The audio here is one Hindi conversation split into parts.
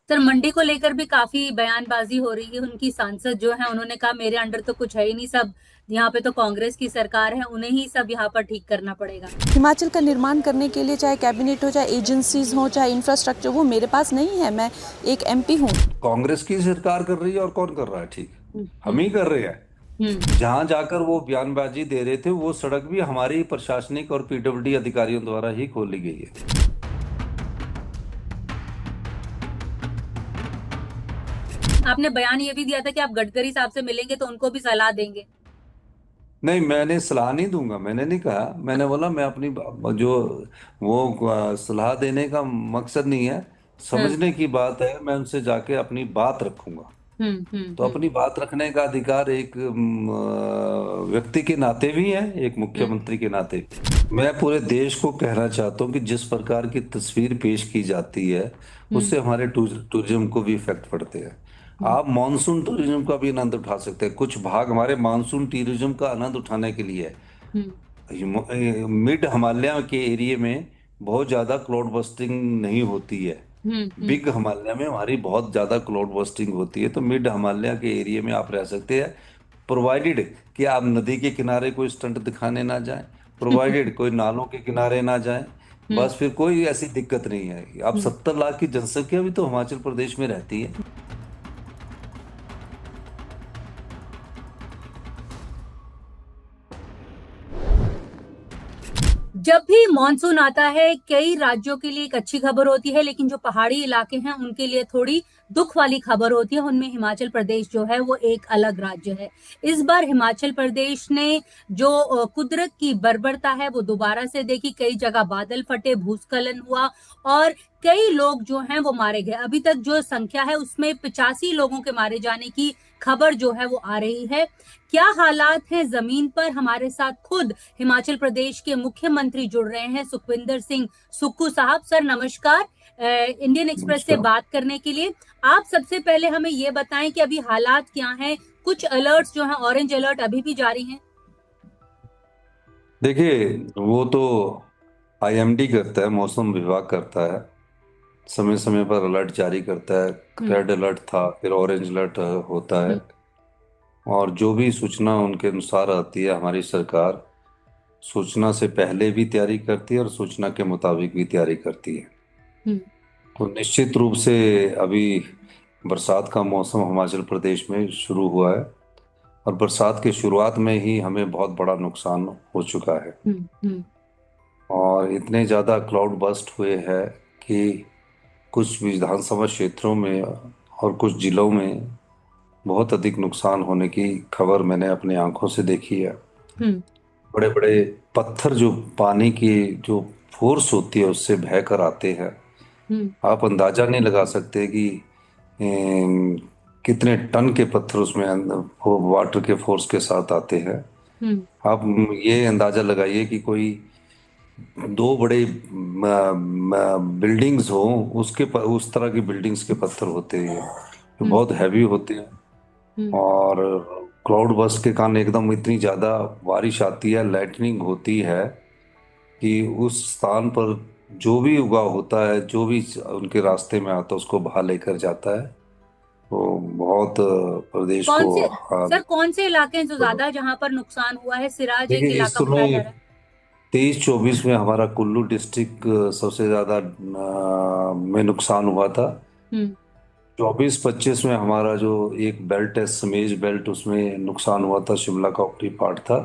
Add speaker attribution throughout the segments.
Speaker 1: सर, मंडी को लेकर भी काफी बयानबाजी हो रही है। उनकी सांसद जो है उन्होंने कहा मेरे अंडर तो कुछ है ही नहीं, सब यहाँ पे तो कांग्रेस की सरकार है, उन्हें ही सब यहाँ पर ठीक करना पड़ेगा।
Speaker 2: हिमाचल का निर्माण करने के लिए चाहे कैबिनेट हो, चाहे एजेंसीज हो, चाहे इंफ्रास्ट्रक्चर, वो मेरे पास नहीं है। मैं एक एमपी हूँ।
Speaker 3: कांग्रेस की सरकार कर रही है और कौन कर रहा है ठीक?
Speaker 1: हम्म।
Speaker 3: हम ही कर रहे हैं।
Speaker 1: हम्म।
Speaker 3: जहां जाकर वो बयानबाजी दे रहे थे वो सड़क भी हमारी प्रशासनिक और पीडब्ल्यूडी अधिकारियों द्वारा ही खोली गई है।
Speaker 1: आपने बयान ये भी दिया था कि आप गडकरी साहब से मिलेंगे तो उनको भी सलाह देंगे।
Speaker 3: नहीं, मैंने सलाह नहीं दूंगा, मैंने नहीं कहा। मैंने बोला मैं अपनी जो वो सलाह देने का मकसद नहीं है,
Speaker 1: हम्म।
Speaker 3: समझने की बात है। मैं उनसे जाके अपनी बात रखूंगा।
Speaker 1: हम्म।
Speaker 3: तो
Speaker 1: हम्म।
Speaker 3: अपनी बात रखने का अधिकार एक व्यक्ति के नाते भी है, एक
Speaker 1: हम्म।
Speaker 3: मुख्यमंत्री के नाते भी। मैं पूरे देश को कहना चाहता हूँ कि जिस प्रकार की तस्वीर पेश की जाती है
Speaker 1: हम्म।
Speaker 3: उससे हमारे टूरिज्म को भी इफेक्ट पड़ते हैं।
Speaker 1: हम्म।
Speaker 3: आप मानसून टूरिज्म का भी आनंद उठा सकते हैं। कुछ भाग हमारे मानसून टूरिज्म का आनंद उठाने के लिए
Speaker 1: हम्म।
Speaker 3: मिड हिमालय के एरिया में बहुत ज्यादा क्लाउड बस्टिंग नहीं होती है।
Speaker 1: हम्म। हम्म।
Speaker 3: बिग हिमालय में हमारी बहुत ज्यादा क्लाउड बस्टिंग होती है, तो मिड हिमालय के एरिया में आप रह सकते हैं, प्रोवाइडेड कि आप नदी के किनारे कोई स्टंट दिखाने ना जाएं, प्रोवाइडेड कोई नालों के किनारे ना जाएं।
Speaker 1: हम्म।
Speaker 3: बस फिर कोई ऐसी दिक्कत नहीं है। अब
Speaker 1: हम्म।
Speaker 3: 70 लाख की जनसंख्या भी तो हिमाचल प्रदेश में रहती है।
Speaker 1: जब भी मॉनसून आता है कई राज्यों के लिए एक अच्छी खबर होती है, लेकिन जो पहाड़ी इलाके हैं उनके लिए थोड़ी दुख वाली खबर होती है। उनमें हिमाचल प्रदेश जो है वो एक अलग राज्य है। इस बार हिमाचल प्रदेश ने जो कुदरत की बर्बरता है वो दोबारा से देखी। कई जगह बादल फटे, भूस्खलन हुआ और कई लोग जो हैं वो मारे गए। अभी तक जो संख्या है उसमें 85 लोगों के मारे जाने की खबर जो है वो आ रही है। क्या हालात हैं जमीन पर, हमारे साथ खुद हिमाचल प्रदेश के मुख्यमंत्री जुड़ रहे हैं, सुखविंदर सिंह सुक्खू साहब। सर नमस्कार, इंडियन एक्सप्रेस से
Speaker 3: नमस्कार।
Speaker 1: बात करने के लिए। आप सबसे पहले हमें ये बताएं कि अभी हालात क्या हैं। कुछ अलर्ट्स जो हैं, ऑरेंज अलर्ट अभी भी जारी हैं।
Speaker 3: देखिए, वो तो आईएमडी करता है, मौसम विभाग करता है, समय समय पर अलर्ट जारी करता है।
Speaker 1: हम्म।
Speaker 3: रेड अलर्ट था, फिर ऑरेंज अलर्ट होता है।
Speaker 1: हम्म।
Speaker 3: और जो भी सूचना उनके अनुसार आती है, हमारी सरकार सूचना से पहले भी तैयारी करती है और सूचना के मुताबिक भी तैयारी करती है।
Speaker 1: हम्म।
Speaker 3: तो निश्चित रूप से अभी बरसात का मौसम हिमाचल प्रदेश में शुरू हुआ है, और बरसात की शुरुआत में ही हमें बहुत बड़ा नुकसान हो चुका है।
Speaker 1: हम्म। हम्म।
Speaker 3: और इतने ज़्यादा क्लाउड बस्ट हुए हैं कि कुछ विधानसभा क्षेत्रों में और कुछ जिलों में बहुत अधिक नुकसान होने की खबर मैंने अपनी आंखों से देखी है।
Speaker 1: हम्म।
Speaker 3: बड़े बड़े पत्थर जो पानी की जो फोर्स होती है उससे बह कर आते हैं।
Speaker 1: हम्म।
Speaker 3: आप अंदाजा नहीं लगा सकते कि अम, कितने टन के पत्थर उसमें वो वाटर के फोर्स के साथ आते हैं।
Speaker 1: हम्म।
Speaker 3: आप ये अंदाजा लगाइए कि कोई दो बड़े बिल्डिंग्स हो, उस तरह की बिल्डिंग्स के पत्थर होते हैं, जो
Speaker 1: हम्म।
Speaker 3: बहुत हैवी होते हैं।
Speaker 1: हम्म।
Speaker 3: और क्लाउड बर्स्ट के कारण एकदम इतनी ज्यादा बारिश आती है, लाइटनिंग होती है कि उस स्थान पर जो भी उगा होता है, जो भी उनके रास्ते में आता है उसको बहा लेकर जाता है। तो बहुत प्रदेश
Speaker 1: कौन
Speaker 3: को
Speaker 1: से सर, कौन से इलाके हैं जो ज्यादा जहां पर नुकसान हुआ है? सिराज एक
Speaker 3: देखिए, इस
Speaker 1: इलाका बताया
Speaker 3: समय
Speaker 1: जा रहा है।
Speaker 3: 23-24 में हमारा कुल्लू डिस्ट्रिक्ट सबसे ज्यादा में नुकसान हुआ था।
Speaker 1: हम्म।
Speaker 3: 24-25 में हमारा जो एक बेल्ट है, समेज बेल्ट, उसमें नुकसान हुआ था, शिमला का ऊपरी पार्ट था।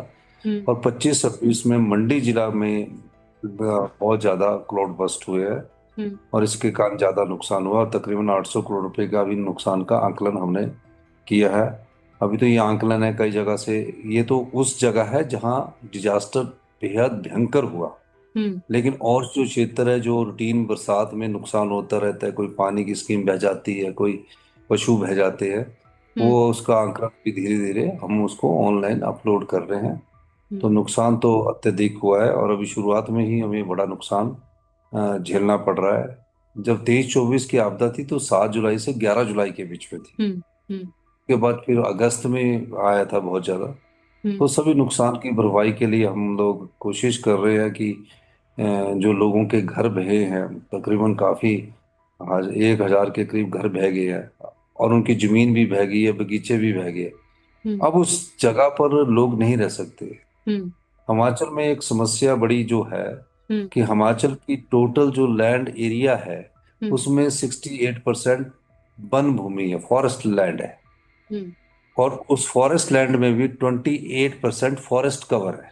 Speaker 1: हम्म।
Speaker 3: और 25-26 में मंडी जिला में बहुत ज्यादा क्लाउड बस्ट हुए हैं,
Speaker 1: हम्म।
Speaker 3: और इसके कारण ज्यादा नुकसान हुआ, और तकरीबन 800 करोड़ रुपए का भी नुकसान का आकलन हमने किया है। अभी तो ये आकलन है कई जगह से। ये तो उस जगह है जहां डिजास्टर बेहद भयंकर हुआ।
Speaker 1: हम्म।
Speaker 3: लेकिन और जो क्षेत्र है जो रूटीन बरसात में नुकसान होता रहता है, कोई पानी की स्कीम बह जाती है, कोई पशु बह जाते हैं,
Speaker 1: हम्म।
Speaker 3: वो उसका आंकड़ा भी धीरे धीरे हम उसको ऑनलाइन अपलोड कर रहे हैं। तो
Speaker 1: हम्म।
Speaker 3: नुकसान तो अत्यधिक हुआ है, और अभी शुरुआत में ही हमें बड़ा नुकसान झेलना पड़ रहा है। जब 23-24 की आपदा थी तो 7 जुलाई से 11 जुलाई के बीच में थी।
Speaker 1: हम्म। हम्म।
Speaker 3: उसके बाद फिर अगस्त में आया था बहुत ज्यादा।
Speaker 1: हम्म।
Speaker 3: तो सभी नुकसान की भरपाई के लिए हम लोग कोशिश कर रहे हैं कि जो लोगों के घर बहे हैं, तकरीबन काफी आज 1,000 के करीब घर बह गए हैं, और उनकी जमीन भी बह गई है, बगीचे भी बह गए।
Speaker 1: हम्म।
Speaker 3: अब उस जगह पर लोग नहीं रह सकते।
Speaker 1: हम्म।
Speaker 3: हिमाचल में एक समस्या बड़ी जो है
Speaker 1: हम्म।
Speaker 3: कि हिमाचल की टोटल जो लैंड एरिया है
Speaker 1: हम्म।
Speaker 3: उसमें 68% वन भूमि है, फॉरेस्ट लैंड है।
Speaker 1: हम्म।
Speaker 3: और उस फॉरेस्ट लैंड में भी 28% फॉरेस्ट कवर है।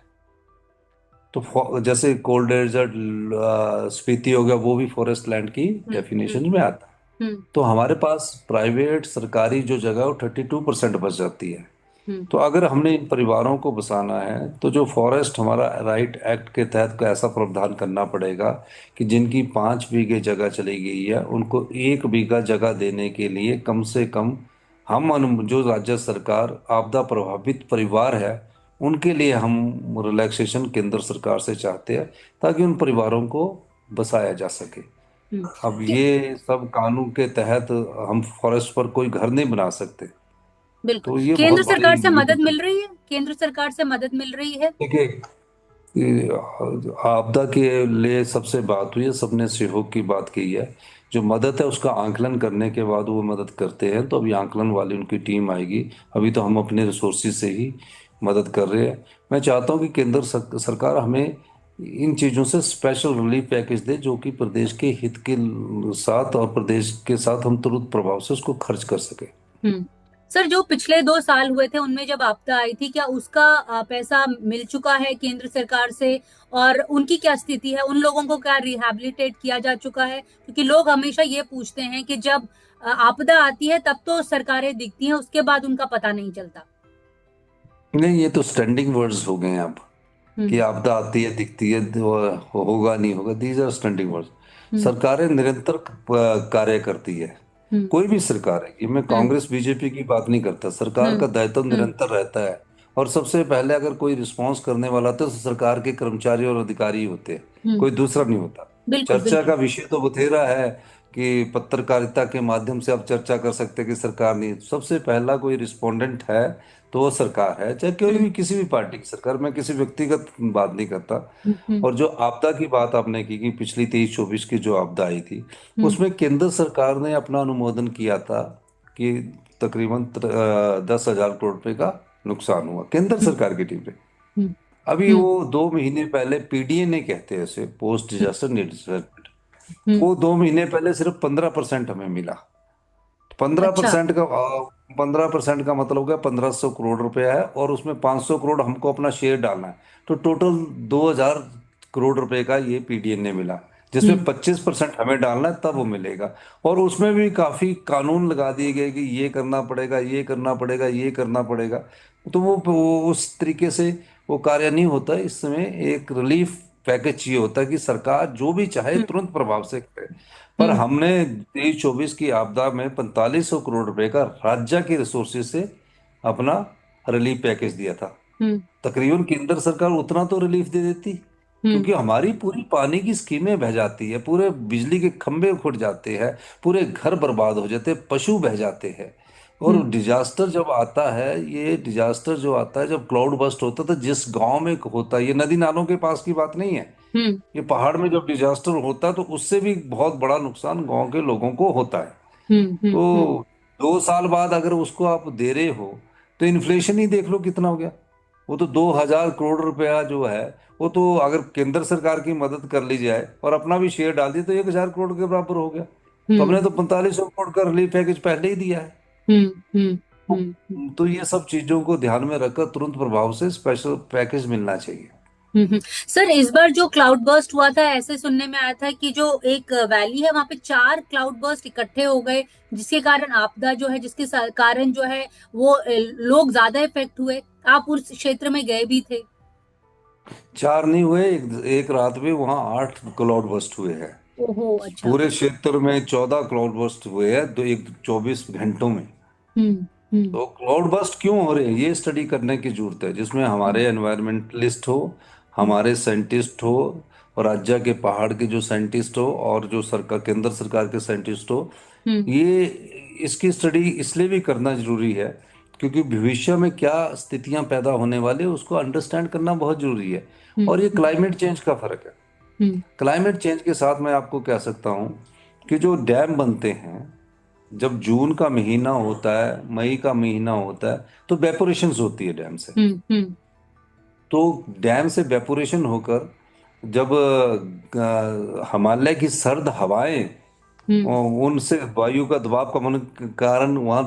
Speaker 3: तो जैसे कोल्ड डेजर्ट स्पीति हो गया, वो भी फॉरेस्ट लैंड की
Speaker 1: हम्म। हम्म।
Speaker 3: डेफिनेशन में आता है।
Speaker 1: हम्म।
Speaker 3: तो हमारे पास प्राइवेट सरकारी जो जगह है वो 32% बच जाती है।
Speaker 1: हम्म।
Speaker 3: तो अगर हमने इन परिवारों को बसाना है तो जो फॉरेस्ट हमारा राइट एक्ट के तहत को ऐसा प्रावधान करना पड़ेगा कि जिनकी 5 बीघे जगह चली गई है उनको 1 बीघा जगह देने के लिए कम से कम जो राज्य सरकार आपदा प्रभावित परिवार है उनके लिए हम रिलैक्सेशन केंद्र सरकार से चाहते हैं, ताकि उन परिवारों को बसाया जा सके।
Speaker 1: हम्म।
Speaker 3: अब ये सब कानून के तहत हम फॉरेस्ट पर कोई घर नहीं बना सकते।
Speaker 1: बिल्कुल।
Speaker 3: तो ये बहुत
Speaker 1: केंद्र
Speaker 3: बड़ी
Speaker 1: सरकार से मदद
Speaker 3: limit-
Speaker 1: मिल रही है, केंद्र सरकार से मदद मिल रही है।
Speaker 3: देखिए, ये आपदा के लिए सबसे बात हुई है, सबने सहयोग की बात की है। जो मदद है उसका आंकलन करने के बाद वो मदद करते हैं, तो अभी आंकलन वाली उनकी टीम आएगी। अभी तो हम अपने रिसोर्सेज से ही मदद कर रहे हैं। मैं चाहता हूँ कि केंद्र सरकार हमें इन चीज़ों से स्पेशल रिलीफ पैकेज दे, जो कि प्रदेश के हित के साथ और प्रदेश के साथ हम तुरंत प्रभाव से उसको खर्च कर सके।
Speaker 1: हम्म। सर, जो पिछले 2 साल हुए थे उनमें जब आपदा आई थी, क्या उसका पैसा मिल चुका है केंद्र सरकार से? और उनकी क्या स्थिति है? उन लोगों को क्या रिहैबिलिटेट किया जा चुका है? क्योंकि लोग हमेशा ये पूछते हैं कि जब आपदा आती है तब तो सरकारें दिखती हैं, उसके बाद उनका पता नहीं चलता।
Speaker 3: नहीं, ये तो स्टैंडिंग वर्ड्स हो गए हैं अब, कि
Speaker 1: हम्म।
Speaker 3: आपदा आती है दिखती है, तो होगा नहीं होगा, दीज आर स्टैंडिंग वर्ड्स।
Speaker 1: हम्म।
Speaker 3: सरकारें निरंतर कार्य करती है।
Speaker 1: हम्म।
Speaker 3: कोई भी सरकार है, ये मैं
Speaker 1: हम्म।
Speaker 3: कांग्रेस बीजेपी की बात नहीं करता, सरकार
Speaker 1: हम्म।
Speaker 3: का दायित्व
Speaker 1: हम्म।
Speaker 3: निरंतर रहता है। और सबसे पहले अगर कोई रिस्पॉन्स करने वाला तो सरकार के कर्मचारी और अधिकारी होते हैं,
Speaker 1: हम्म।
Speaker 3: कोई दूसरा नहीं होता।
Speaker 1: बिल्कुल,
Speaker 3: चर्चा
Speaker 1: बिल्कुल।
Speaker 3: का विषय तो बथेरा है कि पत्रकारिता के माध्यम से आप चर्चा कर सकते हैं कि सरकार नहीं, सबसे पहला कोई रिस्पोंडेंट है तो वो सरकार है, चाहे कोई
Speaker 1: हम्म।
Speaker 3: भी किसी भी पार्टी की सरकार, मैं किसी व्यक्तिगत बात नहीं करता।
Speaker 1: हम्म।
Speaker 3: और जो आपदा की बात आपने की कि पिछली 23-24 की जो आपदा आई थी,
Speaker 1: हम्म।
Speaker 3: उसमें केंद्र सरकार ने अपना अनुमोदन किया था कि तकरीबन 10,000 करोड़ रुपए का नुकसान हुआ केंद्र
Speaker 1: हम्म।
Speaker 3: सरकार की टीम से।
Speaker 1: हम्म।
Speaker 3: अभी
Speaker 1: हम्म।
Speaker 3: वो 2 महीने पहले पीडीए कहते हैं उसे, पोस्ट डिजास्टर नीड असेसमेंट,
Speaker 1: हम्म।
Speaker 3: वो 2 महीने पहले सिर्फ 15% हमें मिला। पंद्रह
Speaker 1: अच्छा।
Speaker 3: परसेंट का 15% का मतलब हो गया 1,500 करोड़ रुपया है, और उसमें 500 करोड़ हमको अपना शेयर डालना है। तो टोटल 2,000 करोड़ रुपए का ये पीडीएन ने मिला, जिसमें
Speaker 1: हम्म।
Speaker 3: 25% हमें डालना है, तब वो मिलेगा। और उसमें भी काफी कानून लगा दिए गए कि ये करना पड़ेगा, ये करना पड़ेगा, ये करना पड़ेगा। तो वो उस तरीके से वो कार्य नहीं होता। इस समय एक रिलीफ पैकेज चाहिए होता है कि सरकार जो भी चाहे
Speaker 1: हम्म।
Speaker 3: तुरंत प्रभाव से करे। पर
Speaker 1: हम्म।
Speaker 3: हमने 23-24 की आपदा में 4,500 करोड़ रुपए का राज्य के रिसोर्सेज से अपना रिलीफ पैकेज दिया था।
Speaker 1: हम्म।
Speaker 3: तकरीबन केंद्र सरकार उतना तो रिलीफ दे देती,
Speaker 1: हम्म।
Speaker 3: क्योंकि हमारी पूरी पानी की स्कीमें बह जाती है, पूरे बिजली के खंभे खुट जाते हैं, पूरे घर बर्बाद हो जाते हैं, पशु बह जाते हैं। और
Speaker 1: हम्म।
Speaker 3: डिजास्टर जब आता है, ये डिजास्टर जो आता है जब क्लाउड बस्ट होता है, तो जिस गांव में होता है, ये नदी नालों के पास की बात नहीं है,
Speaker 1: हम्म।
Speaker 3: ये पहाड़ में जब डिजास्टर होता है तो उससे भी बहुत बड़ा नुकसान गांव के लोगों को होता है।
Speaker 1: हम्म। हम्म। हम्म।
Speaker 3: तो 2 साल बाद अगर उसको आप दे रहे हो, तो इन्फ्लेशन ही देख लो कितना हो गया। वो तो 2,000 करोड़ रुपया जो है, वो तो अगर केंद्र सरकार की मदद कर ली जाए और अपना भी शेयर डाल दिए तो 1,000 करोड़ के बराबर हो गया। तो
Speaker 1: हम्म।
Speaker 3: हमने तो 4,500 करोड़ का रिलीफ पैकेज पहले ही दिया है।
Speaker 1: हम्म। हम्म। हम्म।
Speaker 3: तो ये सब चीजों को ध्यान में रखकर तुरंत प्रभाव से स्पेशल पैकेज मिलना चाहिए।
Speaker 1: सर, इस बार जो क्लाउड बर्स्ट हुआ था, ऐसे सुनने में आया था कि जो एक वैली है वहां पे 4 क्लाउड बर्स्ट इकट्ठे हो गए, जिसके कारण आपदा जो है, जिसके कारण जो है वो लोग ज्यादा इफेक्ट हुए। आप उस क्षेत्र में गए भी थे?
Speaker 3: चार नहीं हुए, एक रात में वहाँ 8 क्लाउड बस्ट हुए हैं।
Speaker 1: ओहो, अच्छा।
Speaker 3: पूरे क्षेत्र में 14 क्लाउड बस्ट हुए हैं, 24 घंटों में।
Speaker 1: हम्म। हम्म।
Speaker 3: तो क्लाउड बस्ट क्यों हो रहे हैं, ये स्टडी करने की जरूरत है, जिसमें
Speaker 1: हम्म।
Speaker 3: हमारे एनवायरमेंटलिस्ट हो,
Speaker 1: हम्म।
Speaker 3: हमारे साइंटिस्ट हो, और राज्य के पहाड़ के जो साइंटिस्ट हो, और जो सरकार केंद्र सरकार के साइंटिस्ट हो।
Speaker 1: हम्म।
Speaker 3: ये इसकी स्टडी इसलिए भी करना जरूरी है क्योंकि भविष्य में क्या स्थितियां पैदा होने वाली है उसको अंडरस्टैंड करना बहुत जरूरी है। और ये
Speaker 1: हम्म।
Speaker 3: क्लाइमेट चेंज का फर्क है।
Speaker 1: हम्म।
Speaker 3: क्लाइमेट चेंज के साथ मैं आपको कह सकता हूँ कि जो डैम बनते हैं, जब जून का महीना होता है, मई का महीना होता है, तो वेपोरेशंस होती है डैम से।
Speaker 1: हम्म।
Speaker 3: तो डैम से वेपोरेशन होकर जब हिमालय की सर्द हवाएं
Speaker 1: हम्म।
Speaker 3: उनसे वायु का दबाव कम होने के कारण वहां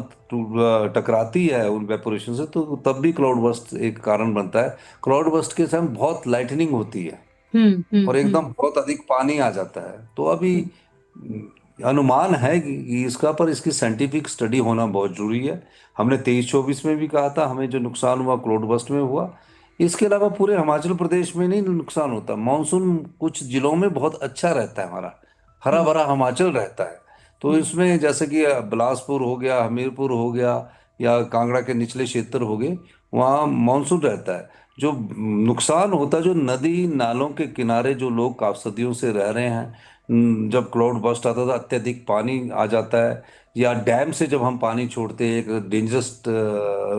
Speaker 3: टकराती है उन वेपोरेशन से, तो तब भी क्लाउड बर्स्ट एक कारण बनता है। क्लाउड बर्स्ट के समय बहुत लाइटनिंग होती है और
Speaker 1: हम्म।
Speaker 3: एकदम बहुत अधिक पानी आ जाता है। तो अभी
Speaker 1: हम्म।
Speaker 3: अनुमान है कि इसका, पर इसकी साइंटिफिक स्टडी होना बहुत जरूरी है। हमने 23-24 में भी कहा था हमें जो नुकसान हुआ क्लाउड बर्स्ट में हुआ। इसके अलावा पूरे हिमाचल प्रदेश में नहीं नुकसान होता, मानसून कुछ जिलों में बहुत अच्छा रहता है, हमारा हरा
Speaker 1: हम्म।
Speaker 3: भरा हिमाचल रहता है। तो
Speaker 1: हम्म।
Speaker 3: इसमें जैसे कि बिलासपुर हो गया, हमीरपुर हो गया, या कांगड़ा के निचले क्षेत्र हो गए, वहाँ मानसून रहता है। जो नुकसान होता है, जो नदी नालों के किनारे जो लोग काफी सदियों से रह रहे हैं, जब क्लाउड बर्स्ट आता था अत्यधिक पानी आ जाता है, या डैम से जब हम पानी छोड़ते हैं एक डेंजरस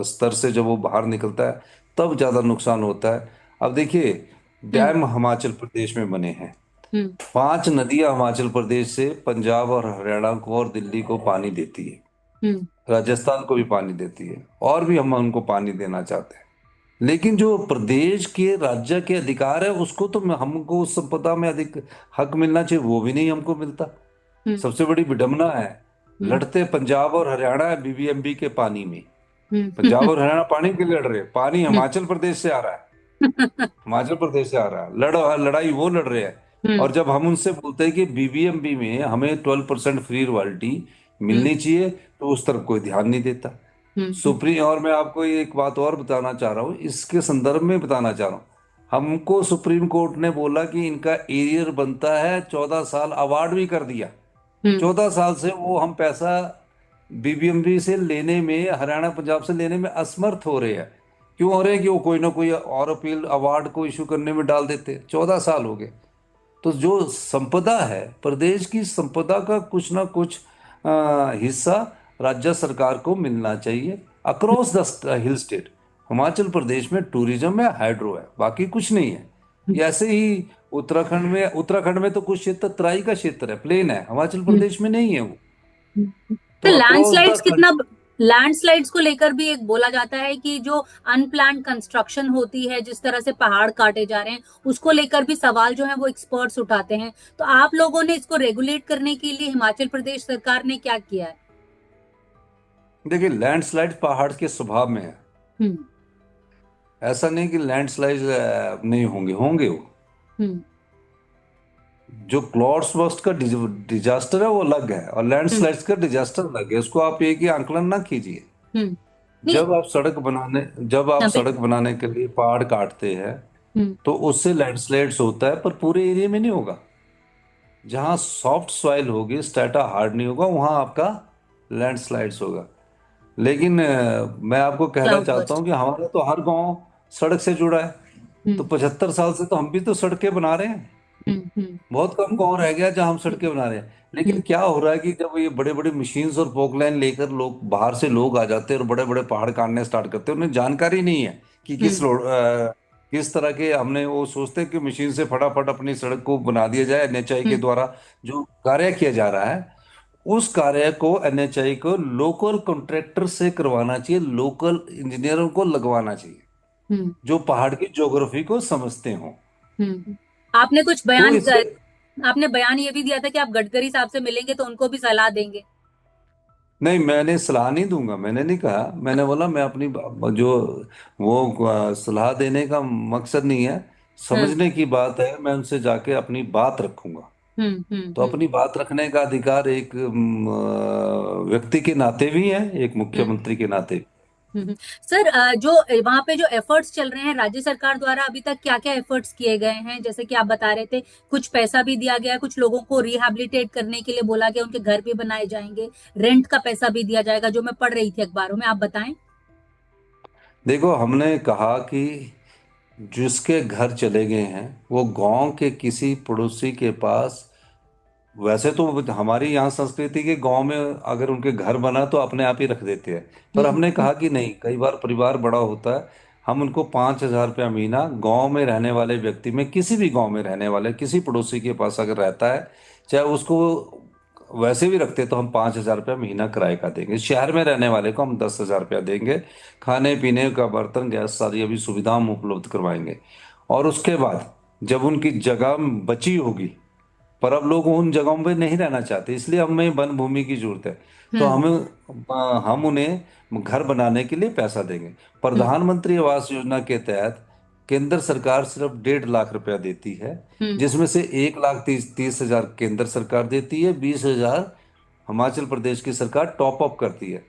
Speaker 3: स्तर से जब वो बाहर निकलता है, तब ज़्यादा नुकसान होता है। अब देखिए,
Speaker 1: हम्म।
Speaker 3: डैम हिमाचल प्रदेश में बने हैं।
Speaker 1: हम्म।
Speaker 3: 5 नदियां हिमाचल प्रदेश से पंजाब और हरियाणा को और दिल्ली को पानी देती है,
Speaker 1: हम्म।
Speaker 3: राजस्थान को भी पानी देती है, और भी हम उनको पानी देना चाहते हैं। लेकिन जो प्रदेश के राज्य के अधिकार है उसको तो हमको उस संपदा में अधिक हक मिलना चाहिए, वो भी नहीं हमको मिलता।
Speaker 1: हम्म।
Speaker 3: सबसे बड़ी विडंबना है,
Speaker 1: हम्म।
Speaker 3: लड़ते पंजाब और हरियाणा है बीबीएमबी के पानी में। पंजाब
Speaker 1: हम्म।
Speaker 3: और हरियाणा पानी के लिए लड़ रहे हैं, पानी
Speaker 1: हम्म।
Speaker 3: हिमाचल प्रदेश से आ रहा है। हिमाचल प्रदेश से आ रहा है, लड़ाई वो लड़ रहे हैं।
Speaker 1: हम्म।
Speaker 3: और जब हम उनसे बोलते हैं कि बीबीएमबी में हमें 12% फ्री रॉयल्टी
Speaker 1: हम्म।
Speaker 3: मिलनी चाहिए, तो उस तरफ कोई ध्यान नहीं देता।
Speaker 1: हम्म।
Speaker 3: सुप्रीम, और मैं आपको एक बात और बताना चाह रहा हूँ, इसके संदर्भ में बताना चाह रहा हूँ। हमको सुप्रीम कोर्ट ने बोला कि इनका एरियर बनता है, 14 साल अवार्ड भी कर दिया।
Speaker 1: हम्म।
Speaker 3: 14 साल से वो हम पैसा बीबीएमबी से लेने में, हरियाणा पंजाब से लेने में असमर्थ हो रहे हैं। क्यों हो रहे हैं? कि वो कोई ना कोई और अपील अवार्ड को इशू करने में डाल देते। 14 साल हो गए। तो जो संपदा है, प्रदेश की संपदा का कुछ ना कुछ हिस्सा राज्य सरकार को मिलना चाहिए, across the hill state. Himachal Pradesh में टूरिज्म है, हाइड्रो है, बाकी कुछ नहीं है। ये ऐसे ही उत्तराखंड में तो कुछ क्षेत्र तराई का क्षेत्र है, प्लेन है, हिमाचल
Speaker 1: हम्म।
Speaker 3: प्रदेश में नहीं है वो।
Speaker 1: तो
Speaker 3: तो अक्रॉस द
Speaker 1: लैंडस्लाइड्स को लेकर भी एक बोला जाता है कि जो अनप्लान्ड कंस्ट्रक्शन होती है, जिस तरह से पहाड़ काटे जा रहे हैं, उसको लेकर भी सवाल जो है वो एक्सपर्ट्स उठाते हैं। तो आप लोगों ने इसको रेगुलेट करने के लिए हिमाचल प्रदेश सरकार ने क्या किया है?
Speaker 3: देखिए, लैंडस्लाइड पहाड़ के स्वभाव में है।
Speaker 1: हम्म।
Speaker 3: ऐसा नहीं कि लैंडस्लाइड नहीं होंगे, होंगे वो।
Speaker 1: हम्म।
Speaker 3: जो क्लाउड्स बर्स्ट का डिजास्टर है वो अलग है, और
Speaker 1: हम्म।
Speaker 3: लैंडस्लाइड्स का डिजास्टर अलग है। उसको आप एक ही आंकलन ना कीजिए।
Speaker 1: हम्म। नहीं।
Speaker 3: जब आप सड़क बनाने जब आप
Speaker 1: अबे।
Speaker 3: सड़क बनाने के लिए पहाड़ काटते हैं,
Speaker 1: हम्म।
Speaker 3: तो उससे लैंडस्लाइड्स होता है, पर पूरे एरिया में नहीं होगा। जहाँ सॉफ्ट सॉइल होगी, स्ट्रेटा हार्ड नहीं होगा, वहाँ आपका लैंडस्लाइड्स होगा। लेकिन मैं आपको कहना
Speaker 1: क्लाउड
Speaker 3: चाहता
Speaker 1: बर्स्ट।
Speaker 3: हूँ कि हमारा तो हर गांव सड़क से जुड़ा है। तो
Speaker 1: हम्म।
Speaker 3: 75 साल से तो हम भी तो सड़कें बना रहे हैं।
Speaker 1: हम्म। हम्म।
Speaker 3: बहुत कम गांव रह गया जहां हम सड़कें बना रहे हैं। लेकिन
Speaker 1: हम्म।
Speaker 3: क्या हो रहा है कि जब ये बड़े बड़े मशीन्स और पोकलैन लेकर लोग बाहर से लोग आ जाते हैं और बड़े बड़े पहाड़ काटने स्टार्ट करते हैं, उन्हें जानकारी नहीं है कि
Speaker 1: हम्म।
Speaker 3: किस तरह के, हमने वो सोचते हैं कि मशीन से फटाफट अपनी सड़क को बना दिया जाए। एनएचआई के
Speaker 1: हम्म।
Speaker 3: द्वारा जो कार्य किया जा रहा है, उस कार्य को एनएचआई को लोकल कॉन्ट्रैक्टर से करवाना चाहिए, लोकल इंजीनियरों को लगवाना चाहिए
Speaker 1: हम्म।
Speaker 3: जो पहाड़ की ज्योग्राफी को समझते हों।
Speaker 1: हम्म। आपने कुछ
Speaker 3: तो
Speaker 1: बयान
Speaker 3: इसके
Speaker 1: आपने बयान ये भी दिया था कि आप गडकरी साहब से मिलेंगे तो उनको भी सलाह देंगे।
Speaker 3: नहीं, मैंने सलाह नहीं दूंगा, मैंने नहीं कहा। मैंने बोला मैं अपनी जो वो सलाह देने का मकसद नहीं है,
Speaker 1: हाँ।
Speaker 3: समझने की बात है। मैं उनसे जाके अपनी बात रखूंगा।
Speaker 1: हम्म। हम्म।
Speaker 3: तो
Speaker 1: हम्म।
Speaker 3: अपनी बात रखने का अधिकार एक व्यक्ति के नाते भी है, एक
Speaker 1: हम्म।
Speaker 3: मुख्यमंत्री के नाते।
Speaker 1: सर, जो वहाँ पे जो एफर्ट्स चल रहे हैं राज्य सरकार द्वारा, अभी तक क्या क्या एफर्ट्स किए गए हैं? जैसे कि आप बता रहे थे, कुछ पैसा भी दिया गया है, कुछ लोगों को रिहैबिलिटेट करने के लिए बोला गया, उनके घर भी बनाए जाएंगे, रेंट का पैसा भी दिया जाएगा, जो मैं पढ़ रही थी अखबारों में। आप बताएं।
Speaker 3: देखो, हमने कहा कि जिसके घर चले गए हैं वो गांव के किसी पड़ोसी के पास, वैसे तो हमारी यहाँ संस्कृति के गांव में अगर उनके घर बना तो अपने आप ही रख देते हैं। पर
Speaker 1: हम्म।
Speaker 3: हमने कहा कि नहीं, कई बार परिवार बड़ा होता है, हम उनको 5,000 रुपया महीना गांव में रहने वाले व्यक्ति में, किसी भी गांव में रहने वाले किसी पड़ोसी के पास अगर रहता है, चाहे उसको वैसे भी रखते तो हम 5,000 रुपया महीना किराए का देंगे, शहर में रहने वाले को हम 10,000 रुपया देंगे, खाने पीने का, बर्तन गैस सारी अभी सुविधा हम उपलब्ध करवाएंगे। और उसके बाद जब उनकी जगह बची होगी, पर अब लोग उन जगहों पे नहीं रहना चाहते, इसलिए हमें वन भूमि की जरूरत है। तो
Speaker 1: हम्म।
Speaker 3: हम उन्हें घर बनाने के लिए पैसा देंगे।
Speaker 1: हम्म।
Speaker 3: प्रधानमंत्री आवास योजना के तहत केंद्र सरकार सिर्फ 1.5 लाख रुपया देती है,
Speaker 1: हम्म।
Speaker 3: जिसमें से 1,30,30,000 केंद्र सरकार देती है, 20,000 हिमाचल प्रदेश की सरकार टॉप अप करती है।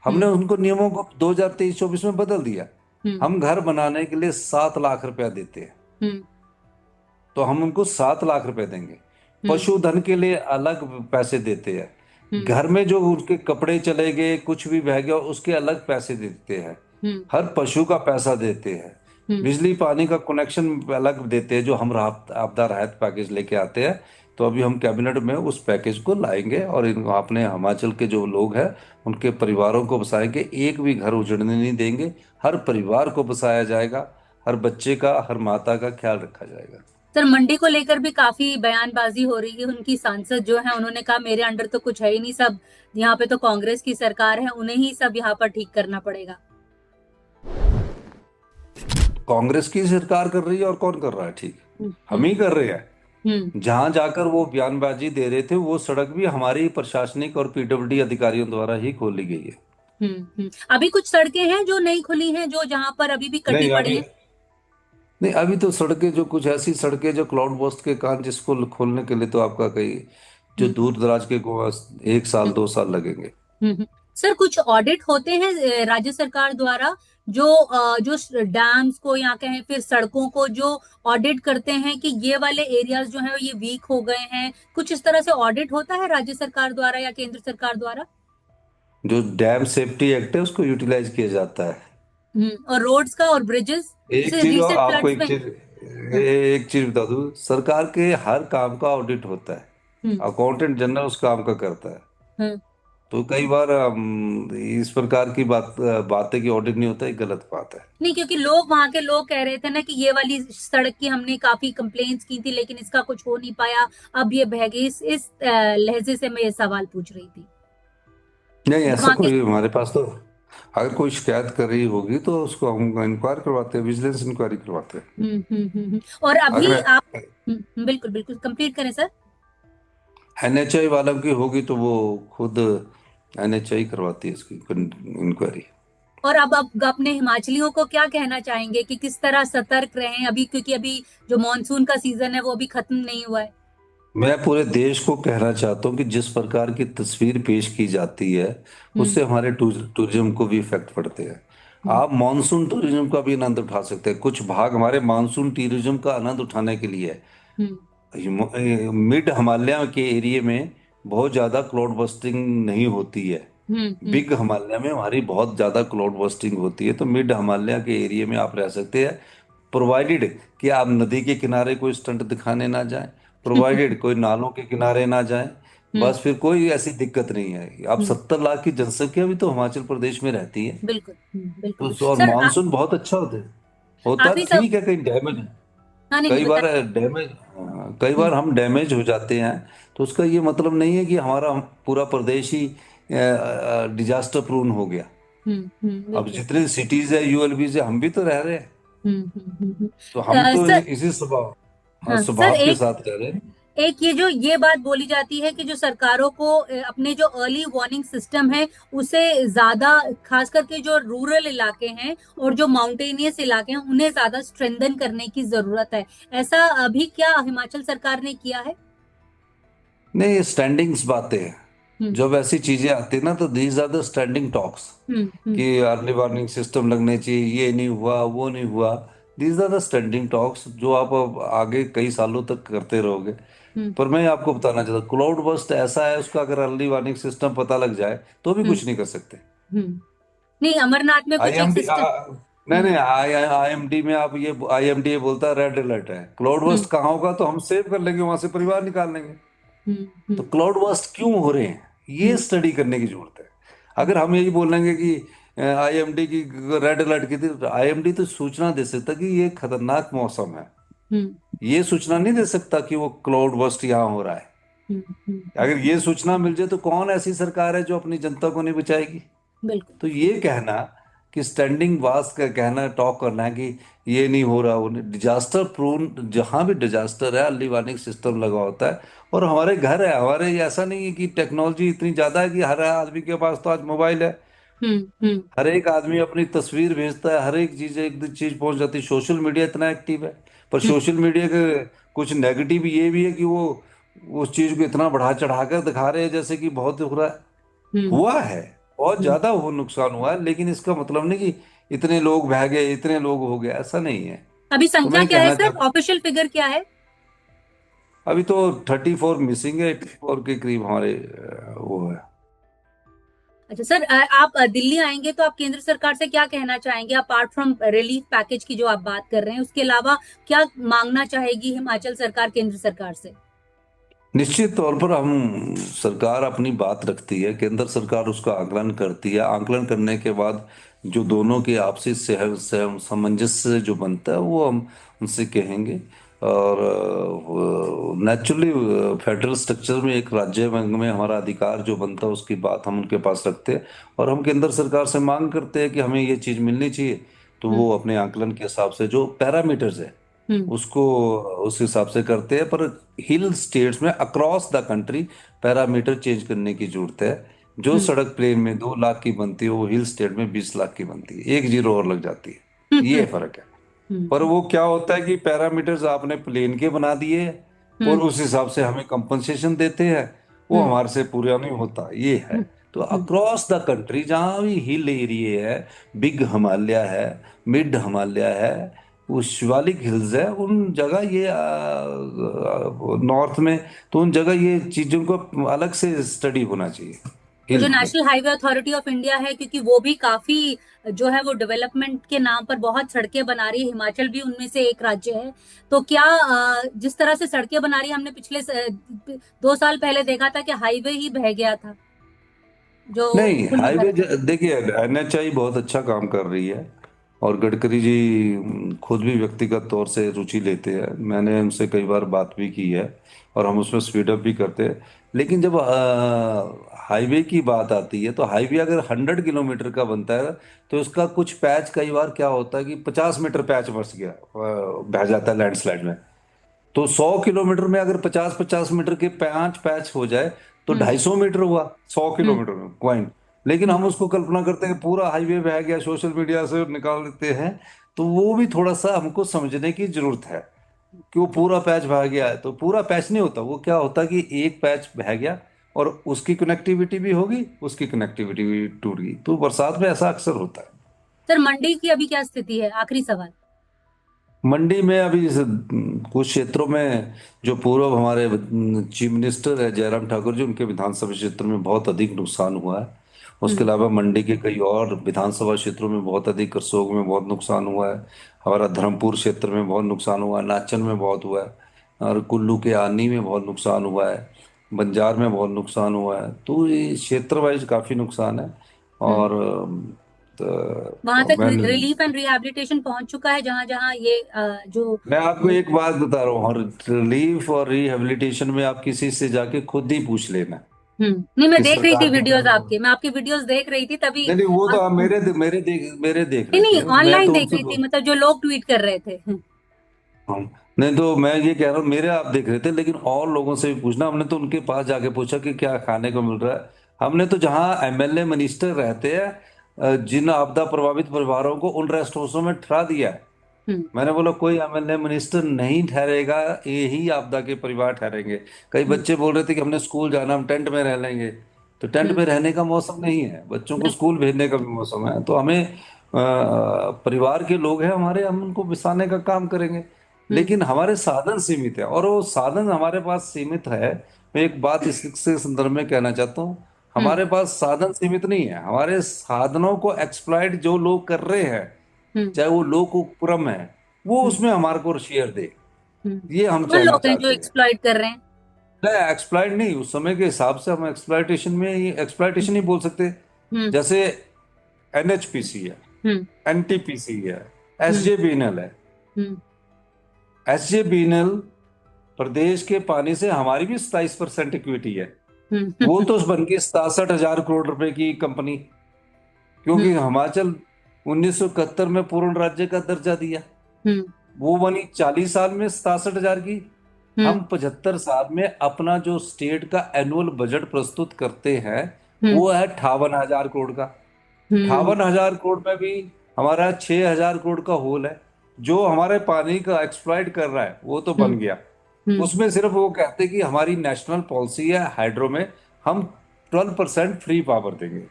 Speaker 3: हमने
Speaker 1: हम्म।
Speaker 3: उनको नियमों को 2023-24 में बदल दिया।
Speaker 1: हम्म।
Speaker 3: हम घर बनाने के लिए 7 लाख रुपया देते हैं,
Speaker 1: हम्म।
Speaker 3: तो हम उनको 7 लाख रुपए देंगे।
Speaker 1: हम्म।
Speaker 3: पशुधन के लिए अलग पैसे देते हैं।
Speaker 1: हम्म।
Speaker 3: घर में जो उनके कपड़े चले गए, कुछ भी बह गया, उसके अलग पैसे देते हैं।
Speaker 1: हम्म।
Speaker 3: हर पशु का पैसा देते हैं।
Speaker 1: हम्म।
Speaker 3: बिजली पानी का कनेक्शन अलग देते हैं, जो हम आपदा राहत पैकेज लेके आते हैं। तो अभी हम कैबिनेट में उस पैकेज को लाएंगे और अपने हिमाचल के जो लोग हैं उनके परिवारों को बसाएंगे, एक भी घर उजड़ने नहीं देंगे। हर परिवार को बसाया जाएगा, हर बच्चे का, हर माता का ख्याल रखा जाएगा।
Speaker 1: सर, मंडी को लेकर भी काफी बयानबाजी हो रही है। उनकी सांसद जो है उन्होंने कहा मेरे अंडर तो कुछ है ही नहीं, सब यहाँ पे तो कांग्रेस की सरकार है, उन्हें ही सब यहाँ पर ठीक करना पड़ेगा।
Speaker 3: कांग्रेस की सरकार कर रही है और कौन कर रहा है ठीक? हम ही कर रहे
Speaker 1: हम्म।
Speaker 3: हैं। जहां जाकर वो बयानबाजी दे रहे थे, वो सड़क भी हमारी प्रशासनिक और पीडब्ल्यूडी अधिकारियों द्वारा ही खोली गई है।
Speaker 1: अभी कुछ सड़कें हैं जो नहीं खुली हैं, जो जहां पर अभी भी कटी
Speaker 3: नहीं
Speaker 1: पड़ी
Speaker 3: अभी
Speaker 1: हैं।
Speaker 3: नहीं, अभी तो सड़कें जो कुछ ऐसी सड़कें जो क्लाउड बस्ट के कारण, जिसको खोलने के लिए तो आपका कई जो
Speaker 1: हम्म।
Speaker 3: दूर दराज के को 1 साल
Speaker 1: हम्म।
Speaker 3: 2 साल लगेंगे।
Speaker 1: हम्म। सर, कुछ ऑडिट होते हैं राज्य सरकार द्वारा, जो जो डैम्स को या कहें फिर सड़कों को जो ऑडिट करते हैं कि ये वाले एरियाज जो हैं ये वीक हो गए हैं, कुछ इस तरह से ऑडिट होता है राज्य सरकार द्वारा या केंद्र सरकार द्वारा?
Speaker 3: जो डैम सेफ्टी एक्ट है उसको यूटिलाइज किया जाता है।
Speaker 1: और रोड्स का और ब्रिजेस,
Speaker 3: एक
Speaker 1: जैसे
Speaker 3: चीज और
Speaker 1: रिसेंट
Speaker 3: आपको
Speaker 1: फ्लड्स
Speaker 3: एक
Speaker 1: में।
Speaker 3: चीज
Speaker 1: हाँ।
Speaker 3: एक चीज बता दूं, सरकार के हर काम का ऑडिट होता है।
Speaker 1: हम्म।
Speaker 3: अकाउंटेंट जनरल उस काम का करता है।
Speaker 1: हम्म।
Speaker 3: तो कई बार इस प्रकार की बातें की ऑडिट नहीं होता, एक गलत बात है।
Speaker 1: नहीं, क्योंकि लोग, वहां के लोग कह रहे थे ना कि ये वाली सड़क की हमने काफी कंप्लेंट्स की थी लेकिन इसका कुछ हो नहीं पाया, अब ये बह गई। इस लहजे से मैं ये सवाल पूछ रही थी।
Speaker 3: नहीं, ऐसा
Speaker 1: वहां के।
Speaker 3: कोई हमारे पास तो, अगर कोई शिकायत कर रही होगी तो उसको हम इंक्वायर करवाते हैं, विजिलेंस इंक्वायरी करवाते हैं।
Speaker 1: और अभी
Speaker 3: अगर
Speaker 1: आप। बिल्कुल बिल्कुल कंप्लीट करें सर।
Speaker 3: एनएचआई वालों की होगी तो वो खुद एनएचआई करवाती है इसकी इंक्वायरी।
Speaker 1: और अब अपने हिमाचलियों को क्या कहना चाहेंगे कि किस तरह सतर्क रहें अभी, क्योंकि अभी जो मानसून का सीजन है वो अभी खत्म नहीं हुआ है।
Speaker 3: मैं पूरे देश को कहना चाहता हूँ कि जिस प्रकार की तस्वीर पेश की जाती है,
Speaker 1: हम्म।
Speaker 3: उससे हमारे टूरिज्म को भी इफेक्ट पड़ते हैं।
Speaker 1: हम्म।
Speaker 3: आप मानसून टूरिज्म का भी आनंद उठा सकते हैं। कुछ भाग हमारे मानसून टूरिज्म का आनंद उठाने के लिए
Speaker 1: हम्म।
Speaker 3: मिड हिमालय के एरिया में बहुत ज़्यादा क्लाउड बस्टिंग नहीं होती है।
Speaker 1: हम्म।
Speaker 3: बिग हिमालय में हमारी बहुत ज़्यादा क्लाउड बस्टिंग होती है। तो मिड हिमालय के एरिया में आप रह सकते हैं, प्रोवाइडेड कि आप नदी के किनारे कोई स्टंट दिखाने ना जाएं, प्रोवाइडेड कोई नालों के किनारे ना जाएं।
Speaker 1: हम्म।
Speaker 3: बस फिर कोई ऐसी दिक्कत नहीं है। आप
Speaker 1: हम्म।
Speaker 3: 70 लाख की जनसंख्या भी तो हिमाचल प्रदेश में रहती है।
Speaker 1: बिल्कुल। बिल्कुल
Speaker 3: तो और
Speaker 1: सर।
Speaker 3: मानसून बहुत अच्छा होता
Speaker 1: आप
Speaker 3: है,
Speaker 1: ही सब।
Speaker 3: ठीक है, कहीं डैमेज,
Speaker 1: हाँ, नहीं नहीं,
Speaker 3: कई बार
Speaker 1: बताइए।
Speaker 3: डैमेज कई
Speaker 1: हम्म।
Speaker 3: बार हम डैमेज हो जाते हैं। तो उसका ये मतलब नहीं है कि हमारा पूरा प्रदेश ही डिजास्टर प्रून हो गया। अब
Speaker 1: बिल्कुल।
Speaker 3: जितने सिटीज है, यूएलबी से हम भी तो रह रहे हैं। तो हम तो
Speaker 1: सर।
Speaker 3: इसी स्वभाव, हाँ,
Speaker 1: हाँ सर,
Speaker 3: स्वभाव के साथ रह रहे हैं।
Speaker 1: एक ये बात बोली जाती है कि जो सरकारों को अपने जो अर्ली वार्निंग सिस्टम है उसे ज्यादा, खास करके जो रूरल इलाके हैं और जो माउंटेनियस इलाके हैं उन्हें ज्यादा स्ट्रेंथन करने की जरूरत है। ऐसा अभी क्या हिमाचल सरकार ने किया है?
Speaker 3: नहीं, ये स्टैंडिंग्स बातें हैं।
Speaker 1: हम्म।
Speaker 3: जब ऐसी चीजें आती है ना, तो these are the standing talks,
Speaker 1: hmm.
Speaker 3: कि अर्ली वार्निंग सिस्टम लगने चाहिए, ये नहीं हुआ, वो नहीं हुआ। These are the standing talks जो आप अब आगे कई सालों तक करते रहोगे।
Speaker 1: हम्म।
Speaker 3: पर मैं आपको बताना चाहता हूँ, क्लाउड बस्ट ऐसा है, उसका अगर अर्ली वार्निंग सिस्टम पता लग जाए तो भी
Speaker 1: हम्म।
Speaker 3: कुछ नहीं कर सकते।
Speaker 1: हम्म। नहीं, अमरनाथ में कुछ एक
Speaker 3: आईएमडी
Speaker 1: सिस्टम।
Speaker 3: नहीं
Speaker 1: हम्म।
Speaker 3: नहीं, आईएमडी में आप ये, आईएमडी ये बोलता है रेड अलर्ट है, क्लाउड
Speaker 1: हम्म।
Speaker 3: बस्ट कहाँ होगा तो हम सेव कर लेंगे, वहां से परिवार निकाल लेंगे।
Speaker 1: हम्म।
Speaker 3: तो
Speaker 1: हम्म।
Speaker 3: क्लाउड बस्ट क्यों हो रहे हैं, ये
Speaker 1: हम्म।
Speaker 3: स्टडी करने की जरूरत है।
Speaker 1: हम्म।
Speaker 3: अगर हम यही बोलेंगे कि आईएमडी की रेड अलर्ट की थी, तो आईएमडी तो सूचना दे सकता कि ये खतरनाक मौसम है।
Speaker 1: हम्म।
Speaker 3: ये सूचना नहीं दे सकता कि वो क्लाउड बस्ट यहाँ हो रहा है।
Speaker 1: हम्म,
Speaker 3: अगर ये सूचना मिल जाए तो कौन ऐसी सरकार है जो अपनी जनता को नहीं बचाएगी।
Speaker 1: बिल्कुल।
Speaker 3: तो ये कहना कि स्टैंडिंग वास का कहना, टॉक करना है कि ये नहीं हो रहा, वो डिजास्टर प्रून, जहां भी डिजास्टर है अर्ली वार्निंग सिस्टम लगा होता है। और हमारे घर है, हमारे ऐसा नहीं है कि टेक्नोलॉजी इतनी ज्यादा है कि हर आदमी के पास तो आज मोबाइल है।
Speaker 1: हम्म, हम्म,
Speaker 3: हर एक आदमी अपनी तस्वीर भेजता है, हर एक चीज एक चीज पहुंच जाती है। सोशल मीडिया इतना एक्टिव है। पर
Speaker 1: हम्म,
Speaker 3: सोशल मीडिया के कुछ नेगेटिव ये भी है कि वो उस चीज को इतना बढ़ा चढ़ा कर दिखा रहे हैं जैसे कि बहुत हो रहा है।
Speaker 1: हम्म,
Speaker 3: हुआ है, बहुत
Speaker 1: हम्म।
Speaker 3: ज्यादा वो नुकसान हुआ है, लेकिन इसका मतलब नहीं कि इतने लोग बह गए, इतने लोग हो गए, ऐसा नहीं है।
Speaker 1: अभी
Speaker 3: तो
Speaker 1: संख्या
Speaker 3: मैं
Speaker 1: क्या है
Speaker 3: कहना
Speaker 1: सर,
Speaker 3: चाहता,
Speaker 1: ऑफिशियल फिगर क्या है?
Speaker 3: अभी तो 34 मिसिंग है, 84 के करीब हमारे वो है।
Speaker 1: अच्छा सर, आप दिल्ली आएंगे तो आप केंद्र सरकार से क्या कहना चाहेंगे, अपार्ट फ्रॉम रिलीफ पैकेज की जो आप बात कर रहे हैं, उसके अलावा क्या मांगना चाहेगी हिमाचल सरकार केंद्र सरकार से?
Speaker 3: निश्चित तौर पर हम, सरकार अपनी बात रखती है, केंद्र सरकार उसका आकलन करती है। आकलन करने के बाद जो दोनों के आपसी सामंजस्य जो बनता है वो हम उनसे कहेंगे। और नेचुरली फेडरल स्ट्रक्चर में एक राज्य में हमारा अधिकार जो बनता है उसकी बात हम उनके पास रखते हैं। और हम केंद्र सरकार से मांग करते हैं कि हमें ये चीज़ मिलनी चाहिए। तो
Speaker 1: हम्म,
Speaker 3: वो अपने आकलन के हिसाब से जो पैरामीटर्स है
Speaker 1: हम्म,
Speaker 3: उसको उस हिसाब से करते हैं। पर हिल स्टेट्स में across the country parameter change करने की जरूरत है। जो
Speaker 1: हम्म,
Speaker 3: सड़क प्लेन में 2 लाख की बनती है वो हिल स्टेट में 20 लाख की बनती है, एक जीरो और लग जाती है।
Speaker 1: हम्म,
Speaker 3: ये फर्क है। पर
Speaker 1: हम्म,
Speaker 3: वो क्या होता है कि पैरामीटर्स आपने प्लेन के बना दिए और
Speaker 1: हम्म,
Speaker 3: उस हिसाब से हमें कंपनसेशन देते हैं, वो
Speaker 1: हम्म,
Speaker 3: हमारे से पूरा नहीं होता, ये है।
Speaker 1: हम्म,
Speaker 3: तो
Speaker 1: हम्म,
Speaker 3: अक्रॉस द कंट्री जहाँ भी हिल एरिया है, बिग हिमालय है, मिड हिमालय है, वो शिवालिक हिल्स है, उन जगह ये नॉर्थ में, तो उन जगह ये चीजों को अलग से स्टडी होना चाहिए
Speaker 1: और जो
Speaker 3: हिल्स में।
Speaker 1: National highway authority of India है, क्योंकि वो भी काफी जो है वो डेवलपमेंट के नाम पर बहुत सड़कें बना रही है, हिमाचल भी उनमें से एक राज्य है। तो क्या जिस तरह से सड़कें बना रही है, हमने पिछले 2 साल पहले देखा था कि हाईवे ही बह गया था, जो
Speaker 3: नहीं,
Speaker 1: पुल नहीं
Speaker 3: हाईवे
Speaker 1: बना था।
Speaker 3: देखिए, एनएचआई बहुत अच्छा काम कर रही है। और गडकरी जी खुद भी व्यक्तिगत तौर से रुचि लेते हैं, मैंने उनसे कई बार बात भी की है। और हम उसमें स्पीड अप भी करते हैं। लेकिन जब हाईवे की बात आती है तो हाईवे अगर 100 किलोमीटर का बनता है तो उसका कुछ पैच कई बार क्या होता है कि 50 मीटर पैच बस गया, बह जाता है लैंडस्लाइड में। तो 100 किलोमीटर में अगर 50-50 मीटर के 5 पैच हो जाए तो
Speaker 1: हम्म,
Speaker 3: 250 मीटर हुआ, सौ
Speaker 1: हम्म,
Speaker 3: किलोमीटर में पॉइंट। लेकिन
Speaker 1: हम्म,
Speaker 3: हम उसको कल्पना करते हैं कि पूरा हाईवे बह गया, सोशल मीडिया से निकाल देते हैं। तो वो भी थोड़ा सा हमको समझने की जरूरत है कि वो पूरा पैच बह गया है। तो पूरा पैच नहीं होता, वो क्या होता है कि एक पैच बह गया और उसकी कनेक्टिविटी भी होगी, उसकी कनेक्टिविटी भी टूट गई। तो बरसात में ऐसा अक्सर होता है।
Speaker 1: सर मंडी की अभी क्या स्थिति है, आखिरी सवाल?
Speaker 3: मंडी में अभी कुछ क्षेत्रों में जो पूर्व हमारे चीफ मिनिस्टर है जयराम ठाकुर जी, उनके विधानसभा क्षेत्र में बहुत अधिक नुकसान हुआ है। उसके
Speaker 1: हम्म,
Speaker 3: अलावा मंडी के कई और विधानसभा क्षेत्रों में बहुत अधिक, करसोग में बहुत नुकसान हुआ है, हमारा धर्मपुर क्षेत्र में बहुत नुकसान हुआ है, नाचन में बहुत हुआ है, और कुल्लू के आनी में बहुत नुकसान हुआ है, बंजार में बहुत नुकसान हुआ है। तो ये क्षेत्र वाइज काफी नुकसान है।
Speaker 1: हम्म।
Speaker 3: और
Speaker 1: वहां तक
Speaker 3: मैं
Speaker 1: रिलीफ एंड रिहैबिलिटेशन पहुंच चुका है, जहां जहां ये जो
Speaker 3: मैं आपको एक बात बता रहा हूँ, और रिलीफ और रिहेबिलिटेशन में आप किसी से जाके खुद ही पूछ लेना
Speaker 1: नहीं, मैं
Speaker 3: कि
Speaker 1: देख रही थी
Speaker 3: सरकार की
Speaker 1: वीडियोस
Speaker 3: तरफ।
Speaker 1: आपके, मैं आपकी वीडियोस देख रही थी तभी।
Speaker 3: नहीं नहीं, वो तो आप
Speaker 1: नहीं,
Speaker 3: मेरे देख रहे
Speaker 1: नहीं,
Speaker 3: थे, मैं
Speaker 1: ऑनलाइन
Speaker 3: तो
Speaker 1: देख
Speaker 3: उनसे
Speaker 1: रही थी, मतलब जो लोग ट्वीट कर रहे थे।
Speaker 3: हाँ। नहीं तो मैं ये कह रहा हूँ, मेरे आप देख रहे थे, लेकिन और लोगों से भी पूछना। हमने तो उनके पास जाके पूछा कि क्या खाने को मिल रहा है। हमने तो जहाँ एमएलए मिनिस्टर रहते हैं, जिन आपदा प्रभावित परिवारों को उन रेस्ट हाउसों में ठहरा दिया है।
Speaker 1: हम्म,
Speaker 3: मैंने बोला कोई एमएलए मिनिस्टर नहीं ठहरेगा, यही आपदा के परिवार ठहरेंगे। कई
Speaker 1: हम्म,
Speaker 3: बच्चे बोल रहे थे कि हमने स्कूल जाना, हम टेंट में रह लेंगे। तो टेंट
Speaker 1: हम्म,
Speaker 3: में रहने का मौसम नहीं है, बच्चों को
Speaker 1: बिल्कुल।
Speaker 3: स्कूल भेजने का भी मौसम है। तो हमें परिवार के लोग हैं हमारे, हम उनको बसाने का काम करेंगे।
Speaker 1: हम्म,
Speaker 3: लेकिन हमारे साधन सीमित है, और वो साधन हमारे पास सीमित है। मैं एक बात इसके संदर्भ में कहना चाहता हूँ,
Speaker 1: हम्म,
Speaker 3: हमारे पास साधन सीमित नहीं है, हमारे साधनों को एक्सप्लॉइट जो लोग कर रहे हैं,
Speaker 1: हम्म,
Speaker 3: चाहे वो लोक उपक्रम है, वो
Speaker 1: हम्म,
Speaker 3: उसमें हमारे को शेयर दे।
Speaker 1: हम्म।
Speaker 3: ये हम
Speaker 1: कौन
Speaker 3: जानना
Speaker 1: लोग हैं जो
Speaker 3: चाहते हैं।
Speaker 1: एक्सप्लॉइट कर रहे हैं?
Speaker 3: नहीं, एक्सप्लॉइट नहीं, उस समय के हिसाब से हम एक्सप्लॉइटेशन में, ये
Speaker 1: हम्म,
Speaker 3: एक्सप्लॉइटेशन ही बोल सकते।
Speaker 1: हम्म,
Speaker 3: जैसे एनएचपीसी है,
Speaker 1: हम्म,
Speaker 3: एनटीपीसी है,
Speaker 1: हम्म,
Speaker 3: एसजेबीएनएल है।
Speaker 1: हम्म,
Speaker 3: एसजेबीएनएल प्रदेश के पानी से हमारी भी 27% इक्विटी है।
Speaker 1: हम्म
Speaker 3: वो तो बन गई 67,000 करोड़ रुपए की कंपनी, क्योंकि
Speaker 1: हम्म
Speaker 3: हिमाचल 1971 में पूर्ण राज्य का दर्जा दिया।
Speaker 1: हम्म
Speaker 3: वो बनी 40 साल में 67,000 की।
Speaker 1: हम्म
Speaker 3: हम 75 साल में अपना जो स्टेट का एनुअल बजट प्रस्तुत करते हैं
Speaker 1: हम्म
Speaker 3: वो है 58,000 करोड़ का।
Speaker 1: हम्म
Speaker 3: 58,000 करोड़ में भी हमारा 6,000 करोड़ का होल है, जो हमारे पानी का एक्सप्लॉइट कर रहा है वो तो
Speaker 1: हम्म
Speaker 3: बन गया।
Speaker 1: हम्म
Speaker 3: उसमें सिर्फ वो कहते कि हमारी नेशनल पॉलिसी है हाइड्रो में, हम 12% फ्री पावर देंगे।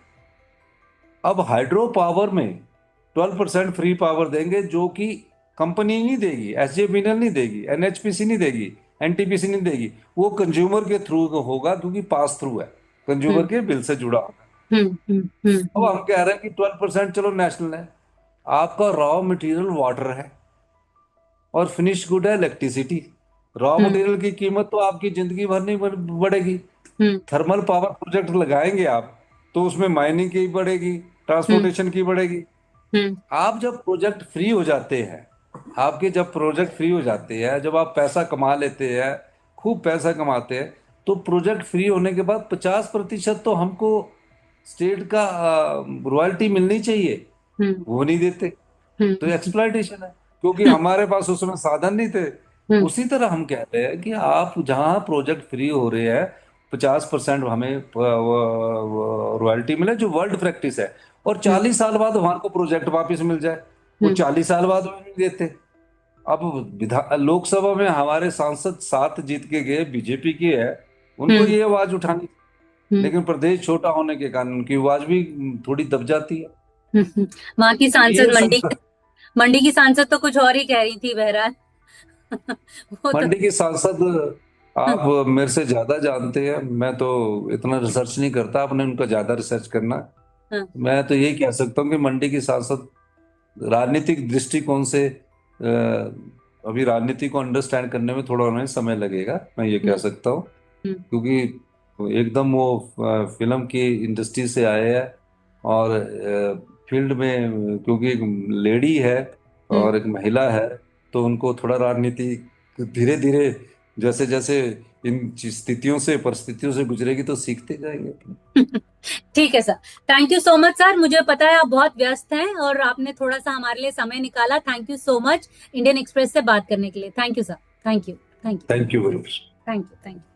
Speaker 3: अब हाइड्रो पावर में 12% फ्री पावर देंगे, जो कि कंपनी नहीं देगी, एसजेवीएनएल नहीं देगी, एनएचपीसी नहीं देगी, एनटीपीसी नहीं देगी। वो कंज्यूमर के थ्रू होगा, क्योंकि पास थ्रू है, कंज्यूमर
Speaker 1: हम्म
Speaker 3: के बिल से जुड़ा होगा। अब
Speaker 1: हम्म
Speaker 3: हम कह रहे हैं कि 12% चलो नेशनल है। आपका रॉ मटेरियल वाटर है और फिनिश गुड है इलेक्ट्रिसिटी। रॉ
Speaker 1: हम्म
Speaker 3: मटेरियल की कीमत तो आपकी जिंदगी भर नहीं बढ़ेगी।
Speaker 1: हम्म
Speaker 3: थर्मल पावर प्रोजेक्ट लगाएंगे आप, तो उसमें माइनिंग की बढ़ेगी,
Speaker 1: हम्म
Speaker 3: ट्रांसपोर्टेशन की बढ़ेगी।
Speaker 1: हम्म
Speaker 3: आप जब प्रोजेक्ट फ्री हो जाते हैं, आपके जब प्रोजेक्ट फ्री हो जाते हैं, जब आप पैसा कमा लेते हैं, खूब पैसा कमाते हैं, तो प्रोजेक्ट फ्री होने के बाद 50% तो हमको स्टेट का रॉयल्टी मिलनी चाहिए,
Speaker 1: हम्म
Speaker 3: वो नहीं देते। तो
Speaker 1: हम्म
Speaker 3: एक्सप्लॉइटेशन है, क्योंकि हमारे पास उस समय साधन नहीं थे।
Speaker 1: हम्म
Speaker 3: उसी तरह हम कहते हैं कि आप जहाँ प्रोजेक्ट फ्री हो रहे हैं, 50% हमें रॉयल्टी मिले, जो वर्ल्ड प्रैक्टिस है। और
Speaker 1: हम्म
Speaker 3: 40 साल बाद हमारे को प्रोजेक्ट वापस मिल जाए, वो
Speaker 1: हम्म
Speaker 3: 40 साल बाद वो नहीं देते। अब लोकसभा में हमारे सांसद 7 जीत के गए, बीजेपी की है, उनको
Speaker 1: हम्म
Speaker 3: ये आवाज उठानी।
Speaker 1: हम्म
Speaker 3: लेकिन प्रदेश छोटा होने के कारण उनकी आवाज भी थोड़ी दब जाती है।
Speaker 1: वहां की
Speaker 3: तो
Speaker 1: सांसद
Speaker 3: ये
Speaker 1: मंडी
Speaker 3: सब।
Speaker 1: मंडी की सांसद तो कुछ और ही कह रही थी बहरहाल। वो तो
Speaker 3: मंडी की सांसद आप मेरे से ज्यादा जानते हैं, मैं तो इतना रिसर्च नहीं करता, आपने उनका ज्यादा रिसर्च करना।
Speaker 1: हाँ,
Speaker 3: मैं तो यही कह सकता हूँ कि मंडी की सांसद राजनीतिक दृष्टिकोण से अभी राजनीति को अंडरस्टैंड करने में थोड़ा उन्हें समय लगेगा, मैं ये कह
Speaker 1: हम्म
Speaker 3: सकता हूँ।
Speaker 1: हम्म
Speaker 3: क्योंकि एकदम वो फिल्म की इंडस्ट्री से आए हैं, और फील्ड में क्योंकि एक लेडी है
Speaker 1: हम्म
Speaker 3: और एक महिला है, तो उनको थोड़ा राजनीति धीरे धीरे, जैसे जैसे इन स्थितियों से परिस्थितियों से गुजरेगी तो सीखते जाएंगे।
Speaker 1: ठीक है sir. Thank you so much sir, मुझे पता है आप बहुत व्यस्त हैं और आपने थोड़ा सा हमारे लिए समय निकाला। Thank you so much Indian express से बात करने के लिए। Thank you sir. Thank you. Thank you.
Speaker 3: Thank you very much.
Speaker 1: Thank you. Thank you.